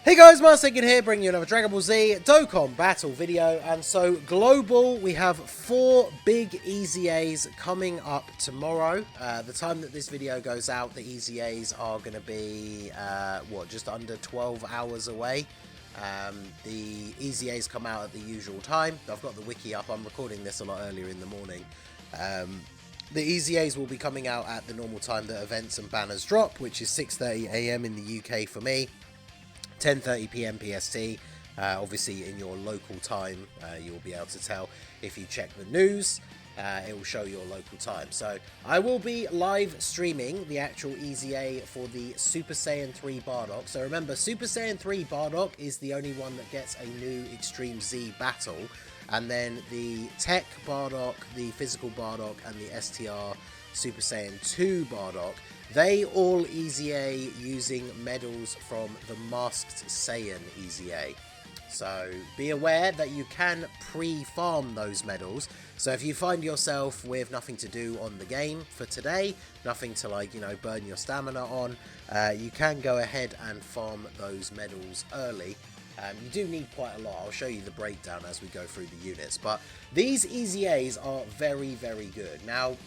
Hey guys, Saiyan here, bringing you another Dragon Ball Z Dokkan battle video. And so, global, we have 4 big EZAs coming up tomorrow. The time that this video goes out, the EZAs are going to be, just under 12 hours away. The EZAs come out at the usual time. I've got the wiki up, I'm recording this a lot earlier in the morning. The EZAs will be coming out at the normal time that events and banners drop, which is 6:30 AM in the UK for me. 10:30 PM PST. Obviously in your local time, you'll be able to tell if you check the news. It will show your local time. So I will be live streaming the actual EZA for the Super Saiyan 3 Bardock. So remember, Super Saiyan 3 Bardock is the only one that gets a new Extreme Z battle. And then the Tech Bardock, the Physical Bardock, and the STR Super Saiyan 2 Bardock, they all EZA using medals from the Masked Saiyan EZA. So be aware that you can pre-farm those medals. So if you find yourself with nothing to do on the game for today, nothing to burn your stamina on, you can go ahead and farm those medals early. You do need quite a lot. I'll show you the breakdown as we go through the units. But these EZAs are very, very good. Now,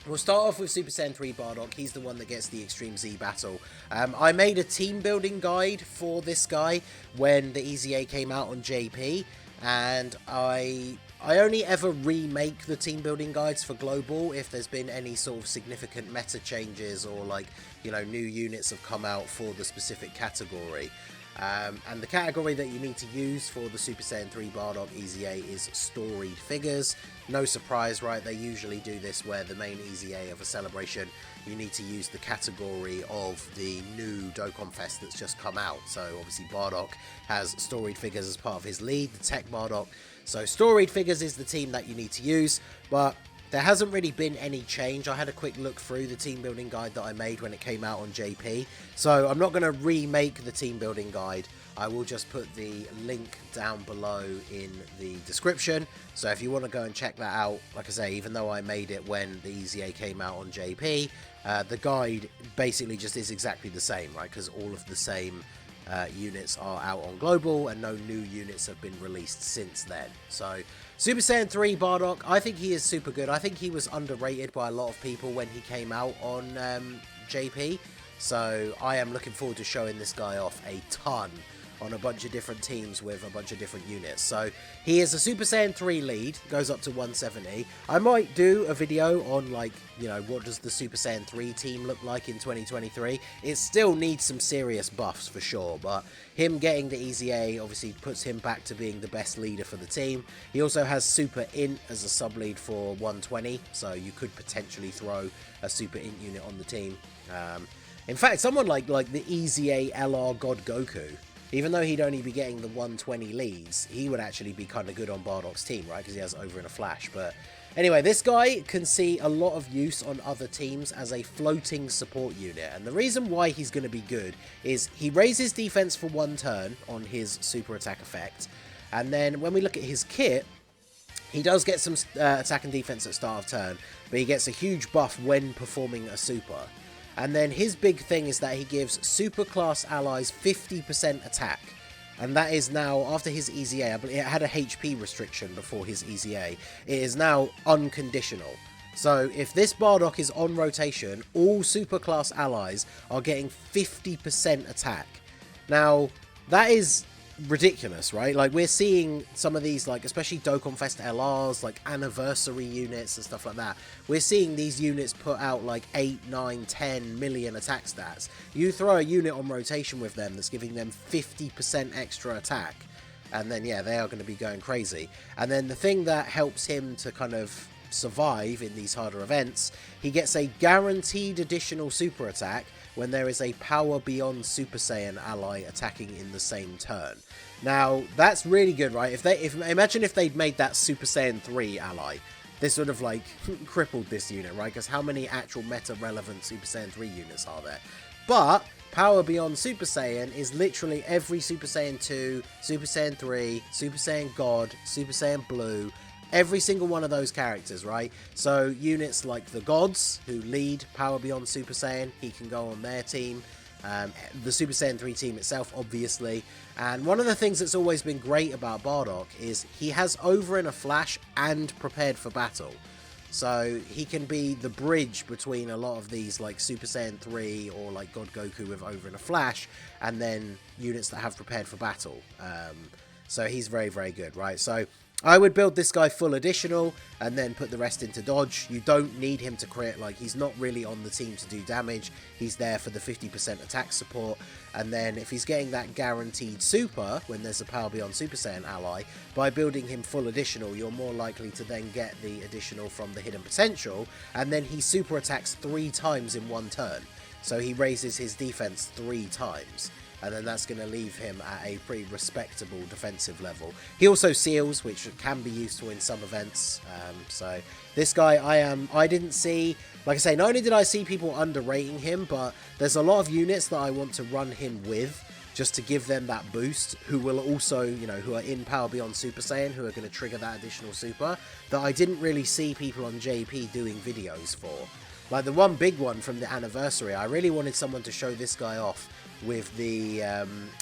we'll start off with Super Saiyan 3 Bardock. He's the one that gets the Extreme Z battle. I made a team building guide for this guy when the EZA came out on JP. And I only ever remake the team building guides for global if there's been any sort of significant meta changes or new units have come out for the specific category. And the category that you need to use for the Super Saiyan 3 Bardock EZA is storied figures. No surprise, right? They usually do this where the main EZA of a celebration, you need to use the category of the new Dokkan Fest that's just come out. So obviously Bardock has storied figures as part of his lead, the Tech Bardock. So storied figures is the team that you need to use, but there hasn't really been any change. I had a quick look through the team building guide that I made when it came out on JP. So I'm not going to remake the team building guide. I will just put the link down below in the description. So if you want to go and check that out, like I say, even though I made it when the EZA came out on JP, the guide basically just is exactly the same, right? Because all of the same units are out on global and no new units have been released since then. So Super Saiyan 3 Bardock, I think he is super good. I think he was underrated by a lot of people when he came out on JP. So I am looking forward to showing this guy off a ton on a bunch of different teams with a bunch of different units. So he is a Super Saiyan 3 lead, goes up to 170. I might do a video on what does the Super Saiyan 3 team look like in 2023. It still needs some serious buffs for sure, but him getting the EZA obviously puts him back to being the best leader for the team. He also has Super Int as a sub lead for 120, so you could potentially throw a Super Int unit on the team. In fact, someone like the EZA LR God Goku, even though he'd only be getting the 120 leads, he would actually be kind of good on Bardock's team, right? Because he has over in a flash. But anyway, this guy can see a lot of use on other teams as a floating support unit. And the reason why he's going to be good is he raises defense for 1 turn on his super attack effect. And then when we look at his kit, he does get some attack and defense at start of turn, but he gets a huge buff when performing a super. And then his big thing is that he gives super class allies 50% attack. And that is now, after his EZA, I believe it had a HP restriction before his EZA, it is now unconditional. So if this Bardock is on rotation, all super class allies are getting 50% attack. Now, that is ridiculous, right? Like, we're seeing some of these, especially Dokkan Fest LRs, anniversary units and stuff like that. We're seeing these units put out 8, 9, 10 million attack stats. You throw a unit on rotation with them that's giving them 50% extra attack, and then yeah, they are going to be going crazy. And then the thing that helps him to kind of survive in these harder events, he gets a guaranteed additional super attack when there is a power beyond Super Saiyan ally attacking in the same turn. Now, that's really good, right? Imagine if they'd made that Super Saiyan 3 ally. This would have crippled this unit, right? Because how many actual meta relevant Super Saiyan 3 units are there? But power beyond Super Saiyan is literally every Super Saiyan 2, Super Saiyan 3, Super Saiyan God, Super Saiyan Blue, every single one of those characters, right? So units like the Gods, who lead Power Beyond Super Saiyan, he can go on their team. the Super Saiyan 3 team itself, obviously. And one of the things that's always been great about Bardock is he has over in a flash and prepared for battle. So he can be the bridge between a lot of these like Super Saiyan 3 or like God Goku with over in a flash, and then units that have prepared for battle. So he's very, very good, right? So I would build this guy full additional and then put the rest into dodge. You don't need him to crit, like he's not really on the team to do damage. He's there for the 50% attack support. And then if he's getting that guaranteed super when there's a Power Beyond Super Saiyan ally, by building him full additional, you're more likely to then get the additional from the hidden potential. And then he super attacks 3 times in one turn. So he raises his defense 3 times. And then that's going to leave him at a pretty respectable defensive level. He also seals, which can be useful in some events. So this guy, I didn't see, like I say, not only did I see people underrating him, but there's a lot of units that I want to run him with, just to give them that boost, who will also, you know, who are in Power Beyond Super Saiyan, who are going to trigger that additional super, that I didn't really see people on JP doing videos for. Like the one big one from the anniversary, I really wanted someone to show this guy off with the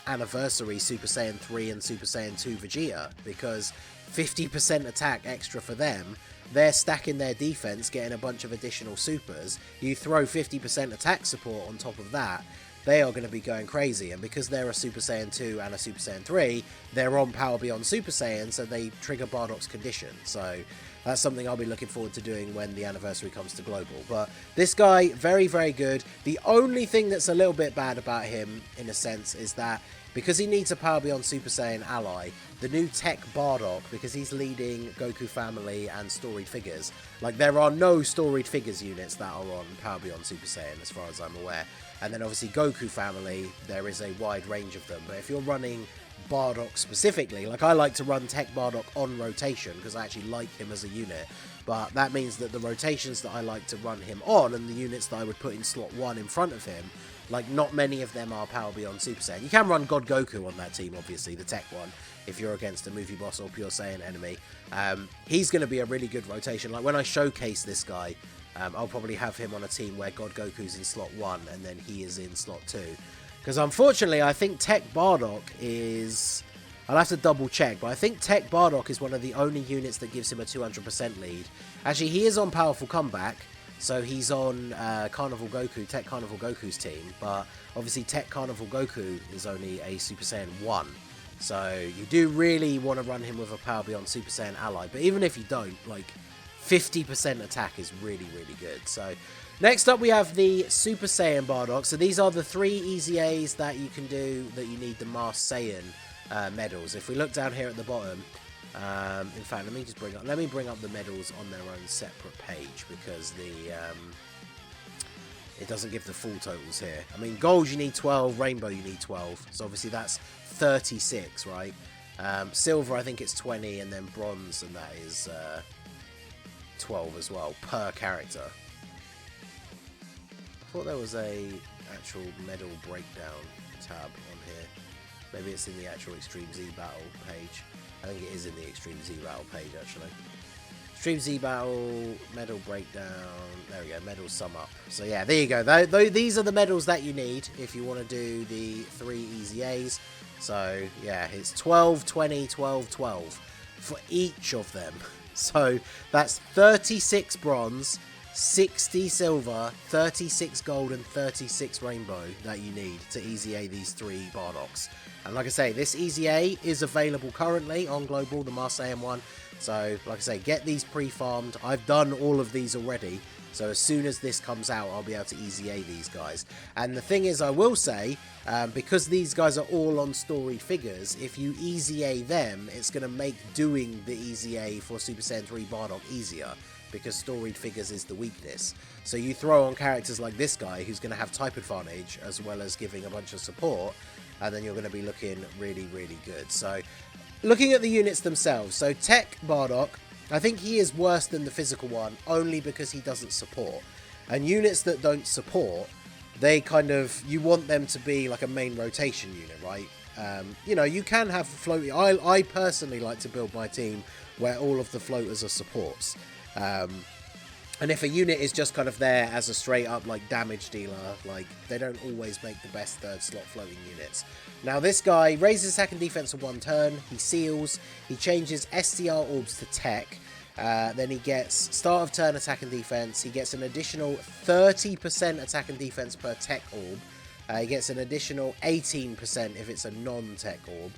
anniversary Super Saiyan 3 and Super Saiyan 2 Vegeta, because 50% attack extra for them, they're stacking their defense, getting a bunch of additional supers. You throw 50% attack support on top of that, they are going to be going crazy. And because they're a Super Saiyan 2 and a Super Saiyan 3, they're on Power Beyond Super Saiyan, so they trigger Bardock's condition. So that's something I'll be looking forward to doing when the anniversary comes to Global. But this guy, very, very good. The only thing that's a little bit bad about him, in a sense, is that because he needs a Power Beyond Super Saiyan ally, the new Tech Bardock, because he's leading Goku Family and Storied Figures, like there are no Storied Figures units that are on Power Beyond Super Saiyan as far as I'm aware. And then obviously Goku Family, there is a wide range of them. But if you're running Bardock specifically, like I like to run Tech Bardock on rotation because I actually like him as a unit, but that means that the rotations that I like to run him on and the units that I would put in slot 1 in front of him, like not many of them are Power Beyond Super Saiyan. You can run God Goku on that team, obviously, the Tech one, if you're against a movie boss or pure Saiyan enemy. He's going to be a really good rotation. Like when I showcase this guy, I'll probably have him on a team where God Goku's in slot 1 and then he is in slot 2. Because unfortunately, I think Tech Bardock is... I'll have to double check, but I think Tech Bardock is one of the only units that gives him a 200% lead. Actually, he is on Powerful Comeback, so he's on Carnival Goku, Tech Carnival Goku's team, but obviously Tech Carnival Goku is only a Super Saiyan 1. So you do really want to run him with a Power Beyond Super Saiyan ally, but even if you don't, like 50% attack is really, really good. So next up we have the Super Saiyan Bardock. So these are the 3 EZAs that you can do that you need the Masked Saiyan medals. If we look down here at the bottom, in fact, let me bring up the medals on their own separate page, because the it doesn't give the full totals here. I mean, gold you need 12, rainbow you need 12, so obviously that's 36, right? Silver I think it's 20, and then bronze, and that is 12 as well per character. I thought there was a actual medal breakdown tab on here. Maybe it's in the actual Extreme Z Battle page. I think it is in the Extreme Z Battle page, actually. Extreme Z Battle, medal breakdown. There we go, medal sum up. So yeah, there you go. These are the medals that you need if you want to do the 3 EZAs. So yeah, it's 12, 20, 12, 12 for each of them. So that's 36 bronze, 60 silver, 36 gold, and 36 rainbow that you need to EZA these 3 Bardocks. And like I say, this EZA is available currently on Global, the Masked Saiyan one. So like I say, get these pre-farmed. I've done all of these already. So as soon as this comes out, I'll be able to EZA these guys. And the thing is, I will say, because these guys are all on storied figures, if you EZA them, it's going to make doing the EZA for Super Saiyan 3 Bardock easier, because storied figures is the weakness. So you throw on characters like this guy, who's going to have type advantage, as well as giving a bunch of support, and then you're going to be looking really, really good. So looking at the units themselves, so Tech Bardock, I think he is worse than the physical one, only because he doesn't support. And units that don't support, they kind of, you want them to be like a main rotation unit, right? You know, you can have floaty. I personally like to build my team where all of the floaters are supports. And And if a unit is just kind of there as a straight up like damage dealer, like they don't always make the best third slot floating units. Now this guy raises attack and defense for 1 turn, he seals, he changes STR orbs to tech, then he gets start of turn attack and defense, he gets an additional 30% attack and defense per tech orb, he gets an additional 18% if it's a non-tech orb.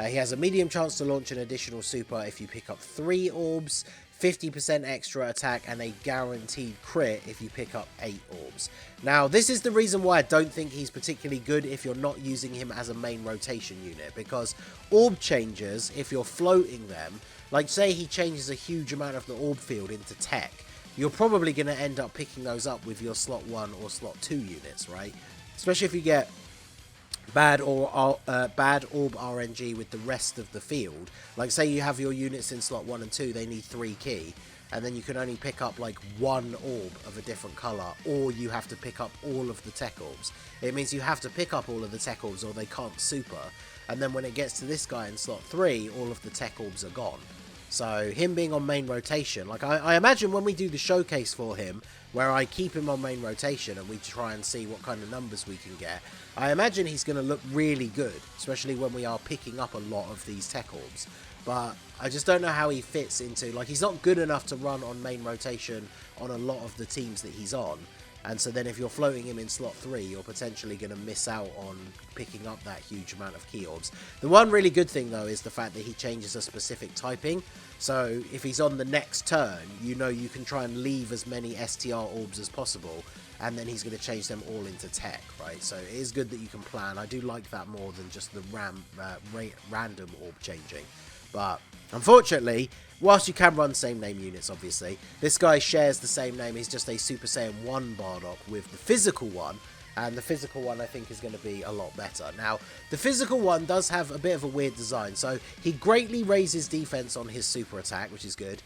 He has a medium chance to launch an additional super if you pick up 3 orbs, 50% extra attack, and a guaranteed crit if you pick up 8 orbs. Now, this is the reason why I don't think he's particularly good if you're not using him as a main rotation unit, because orb changes, if you're floating them, like say he changes a huge amount of the orb field into tech, you're probably going to end up picking those up with your slot 1 or slot 2 units, right? Especially if you get bad orb RNG with the rest of the field. Like say you have your units in slot 1 and 2, they need 3 key, and then you can only pick up like 1 orb of a different colour, or you have to pick up all of the tech orbs. It means you have to pick up all of the tech orbs or they can't super, and then when it gets to this guy in slot 3, all of the tech orbs are gone. So him being on main rotation, like I imagine when we do the showcase for him, where I keep him on main rotation and we try and see what kind of numbers we can get, I imagine he's going to look really good, especially when we are picking up a lot of these tech orbs. But I just don't know how he fits into, like he's not good enough to run on main rotation on a lot of the teams that he's on. And so then if you're floating him in slot 3, you're potentially going to miss out on picking up that huge amount of key orbs. The one really good thing, though, is the fact that he changes a specific typing. So if he's on the next turn, you know you can try and leave as many STR orbs as possible, and then he's going to change them all into tech, right? So it is good that you can plan. I do like that more than just the random orb changing. But unfortunately, whilst you can run same name units, obviously, this guy shares the same name. He's just a Super Saiyan 1 Bardock with the physical one, and the physical one I think is going to be a lot better. Now, the physical one does have a bit of a weird design, so he greatly raises defense on his super attack, which is good.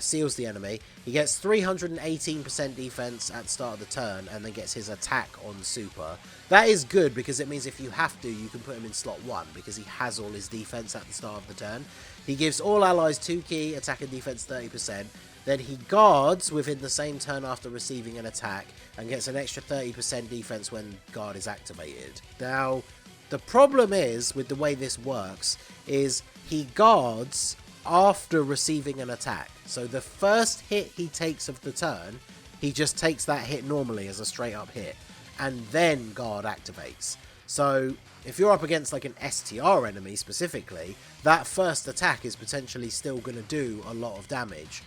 Seals the enemy. He gets 318% defense at the start of the turn, and then gets his attack on super. That is good because it means if you have to, you can put him in slot 1 because he has all his defense at the start of the turn. He gives all allies 2 key, attack and defense 30%. Then he guards within the same turn after receiving an attack and gets an extra 30% defense when guard is activated. Now, the problem is with the way this works is he guards after receiving an attack. So the first hit he takes of the turn, he just takes that hit normally as a straight up hit, and then guard activates. So if you're up against like an STR enemy specifically, that first attack is potentially still going to do a lot of damage,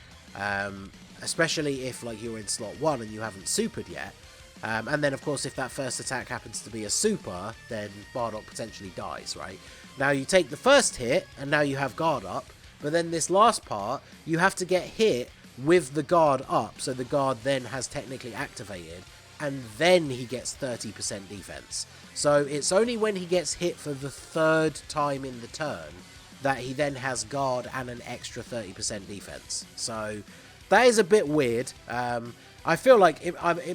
especially if like you're in slot 1 and you haven't supered yet. And then of course if that first attack happens to be a super, then Bardock potentially dies, right? Now you take the first hit and now you have guard up, but then this last part you have to get hit with the guard up, so the guard then has technically activated, and then he gets 30% defense. So it's only when he gets hit for the 3rd time in the turn that he then has guard and an extra 30% defense. So that is a bit weird. I feel like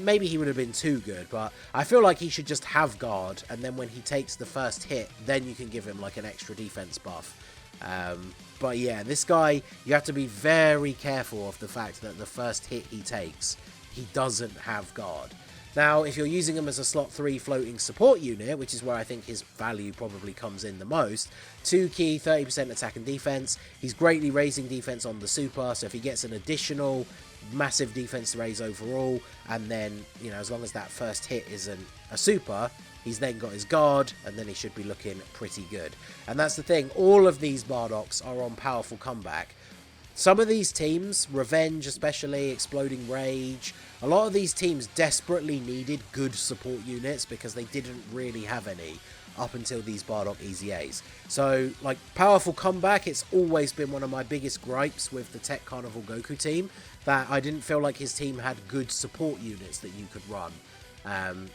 maybe he would have been too good, but I feel like he should just have guard, and then when he takes the first hit, then you can give him like an extra defense buff. But yeah, this guy, you have to be very careful of the fact that the first hit he takes, he doesn't have guard. Now, if you're using him as a slot 3 floating support unit, which is where I think his value probably comes in the most, 2 key, 30% attack and defense. He's greatly raising defense on the super, so if he gets an additional massive defense raise overall, and then, you know, as long as that first hit isn't a super, he's then got his guard, and then he should be looking pretty good. And that's the thing, all of these Bardocks are on powerful comeback. Some of these teams, Revenge especially, Exploding Rage, a lot of these teams desperately needed good support units because they didn't really have any up until these Bardock EZA's. So, like, powerful comeback, it's always been one of my biggest gripes with the Tech Carnival Goku team, that I didn't feel like his team had good support units that you could run.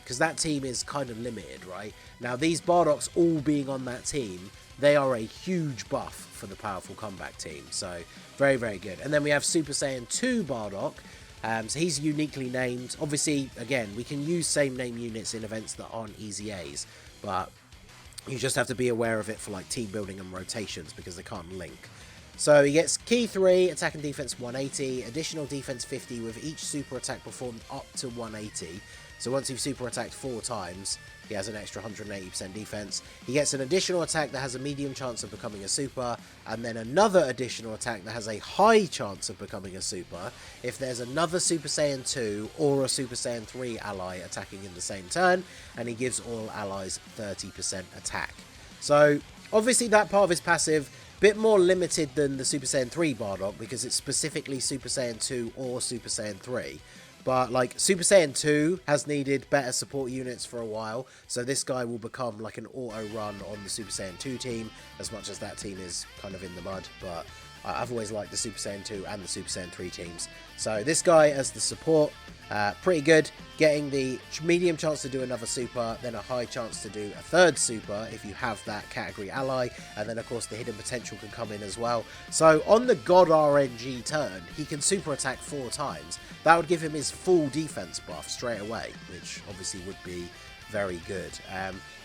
Because that team is kind of limited, right? Now, these Bardocks all being on that team, they are a huge buff for the powerful comeback team. So, very, very good. And then we have Super Saiyan 2 Bardock. So he's uniquely named. Obviously, again, we can use same name units in events that aren't EZA's, but you just have to be aware of it for like team building and rotations because they can't link. So he gets Key 3, attack and defense 180, additional defense 50 with each super attack performed up to 180. So once you've super attacked 4 times, he has an extra 180% defense. He gets an additional attack that has a medium chance of becoming a super, and then another additional attack that has a high chance of becoming a super if there's another Super Saiyan 2 or a Super Saiyan 3 ally attacking in the same turn, and he gives all allies 30% attack. So obviously that part of his passive, bit more limited than the Super Saiyan 3 Bardock because it's specifically Super Saiyan 2 or Super Saiyan 3. But, like, Super Saiyan 2 has needed better support units for a while, so this guy will become, like, an auto-run on the Super Saiyan 2 team, as much as that team is kind of in the mud, but I've always liked the Super Saiyan 2 and the Super Saiyan 3 teams. So this guy as the support, pretty good, getting the medium chance to do another super, then a high chance to do a third super if you have that category ally, and then of course the hidden potential can come in as well. So on the God RNG turn, he can super attack 4 times. That would give him his full defense buff straight away, which obviously would be very good.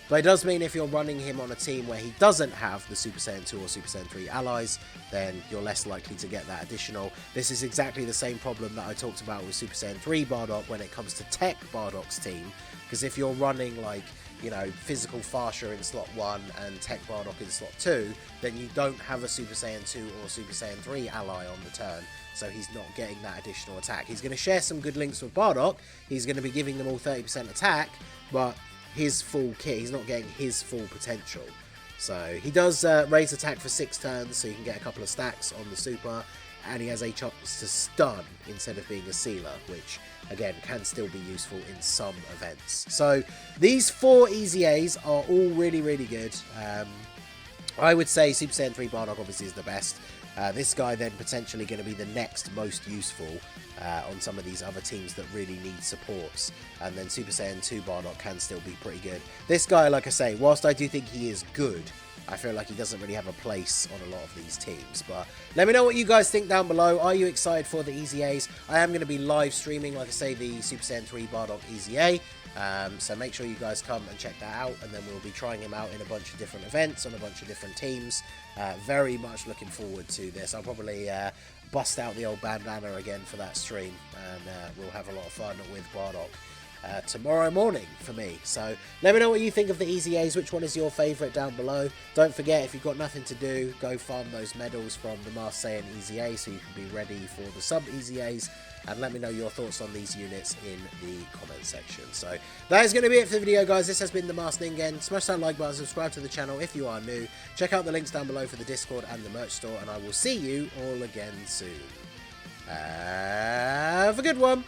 But it does mean if you're running him on a team where he doesn't have the Super Saiyan 2 or Super Saiyan 3 allies, then you're less likely to get that additional. This is exactly the same problem that I talked about with Super Saiyan 3 Bardock when it comes to Tech Bardock's team, because if you're running, like, you know, Physical Farsha in slot 1 and Tech Bardock in slot 2, then you don't have a Super Saiyan 2 or Super Saiyan 3 ally on the turn, so he's not getting that additional attack. He's going to share some good links with Bardock, he's going to be giving them all 30% attack, but his full kit, he's not getting his full potential. So he does raise attack for 6 turns, so you can get a couple of stacks on the super, and he has a chance to stun instead of being a sealer, which again can still be useful in some events. So these 4 EZAs are all really, really good. I would say Super Saiyan 3 Bardock obviously is the best. This guy then potentially going to be the next most useful on some of these other teams that really need supports, and then Super Saiyan 2 Bardock can still be pretty good. This guy, like I say, whilst I do think he is good, I feel like he doesn't really have a place on a lot of these teams. But let me know what you guys think down below. Are you excited for the EZAs? I am going to be live streaming, like I say, the Super Saiyan 3 Bardock EZA. So make sure you guys come and check that out, and then we'll be trying him out in a bunch of different events on a bunch of different teams. Very much looking forward to this. I'll probably bust out the old bandana again for that stream, and we'll have a lot of fun with Bardock tomorrow morning for me. So let me know what you think of the EZAs, which one is your favourite down below. Don't forget, if you've got nothing to do, go farm those medals from the Masked Saiyan EZA so you can be ready for the sub EZAs, and let me know your thoughts on these units in the comment section. So that is going to be it for the video, guys. This has been the Masked Ningen. Smash that like button, subscribe to the channel if you are new, check out the links down below for the Discord and the merch store, and I will see you all again soon. Have a good one.